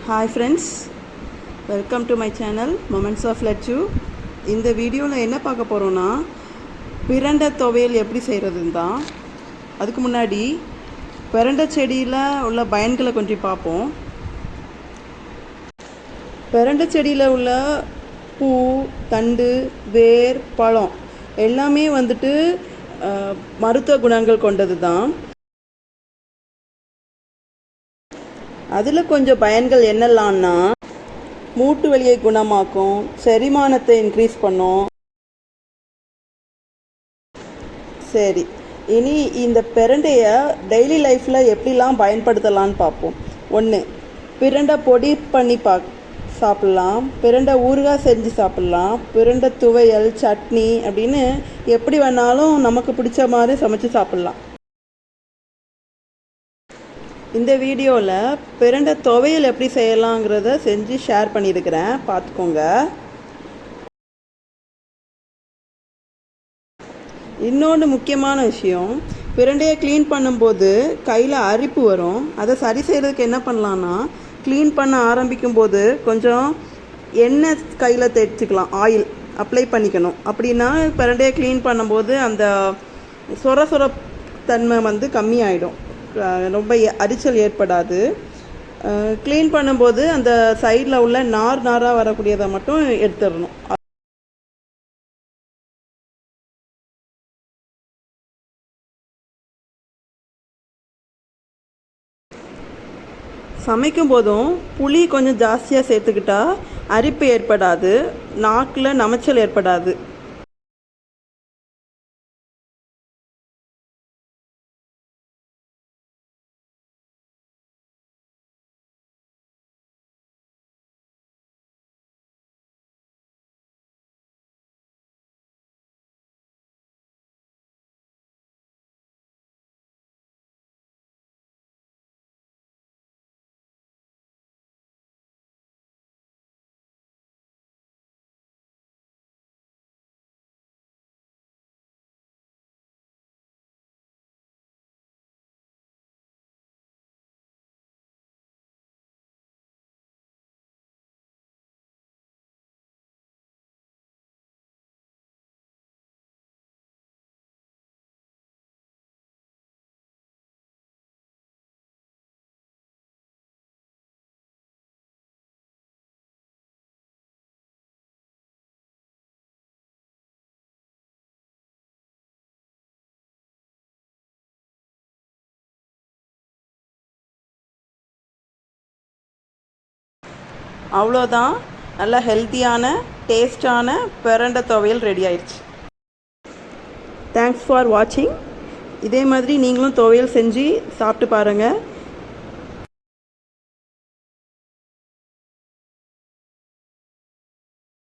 Hi friends, welcome to my channel Moments of Lechu. இந்த வீடியோவில் என்ன பார்க்க போகிறோன்னா பிரண்டை துவையல் எப்படி செய்கிறதுன்னு தான். அதுக்கு முன்னாடி பிரண்டை செடியில் உள்ள பயன்களை கொஞ்சம் பார்ப்போம். பிரண்டை செடியில் உள்ள பூ, தண்டு, வேர், பழம் எல்லாமே வந்துட்டு மருத்துவ குணங்கள் கொண்டது தான். அதில் கொஞ்சம் பயன்கள் என்னெல்லாம்னா மூட்டு வலியை குணமாக்கும், செரிமானத்தை இன்க்ரீஸ் பண்ணும். சரி, இனி இந்த பிரண்டையை டெய்லி லைஃப்பில் எப்படிலாம் பயன்படுத்தலான்னு பார்ப்போம். 1, பிரண்டை பொடி பண்ணி சாப்பிட்லாம், பிரண்டை ஊறுகாய் செஞ்சு சாப்பிட்லாம், பிரண்டை துவையல், சட்னி அப்படின்னு எப்படி வேணாலும் நமக்கு பிடிச்ச மாதிரி சமைச்சு சாப்பிட்லாம். இந்த வீடியோவில் பிரண்டை துவையல் எப்படி செய்யலாங்கிறத செஞ்சு ஷேர் பண்ணியிருக்கிறேன், பார்த்துக்கோங்க. இன்னொன்று முக்கியமான விஷயம், பிரண்டையை க்ளீன் பண்ணும்போது கையில் அரிப்பு வரும். அதை சரி செய்கிறதுக்கு என்ன பண்ணலான்னா, க்ளீன் பண்ண ஆரம்பிக்கும் போது கொஞ்சம் எண்ணெய் கையில் தேய்ச்சிக்கலாம், ஆயில் அப்ளை பண்ணிக்கணும். அப்படின்னா பிரண்டையை க்ளீன் பண்ணும்போது அந்த சொர தன்மை வந்து கம்மியாயிடும், ரொம்ப அரிச்சல் ஏற்படாது. க்ளீன் பண்ணும்போது அந்த சைடில் உள்ள நாராக வரக்கூடியதை மட்டும் எடுத்துடணும். சமைக்கும் போதும் புளி கொஞ்சம் ஜாஸ்தியாக சேர்த்துக்கிட்டா அரிப்பு ஏற்படாது, நாக்கில் நமைச்சல் ஏற்படாது. அவ்வளோதான், நல்ல ஹெல்த்தியான டேஸ்டான பிரண்டை துவையல் ரெடி ஆயிடுச்சு. தேங்க்ஸ் ஃபார் வாட்சிங். இதே மாதிரி நீங்களும் துவையல் செஞ்சு சாப்பிட்டு பாருங்கள்.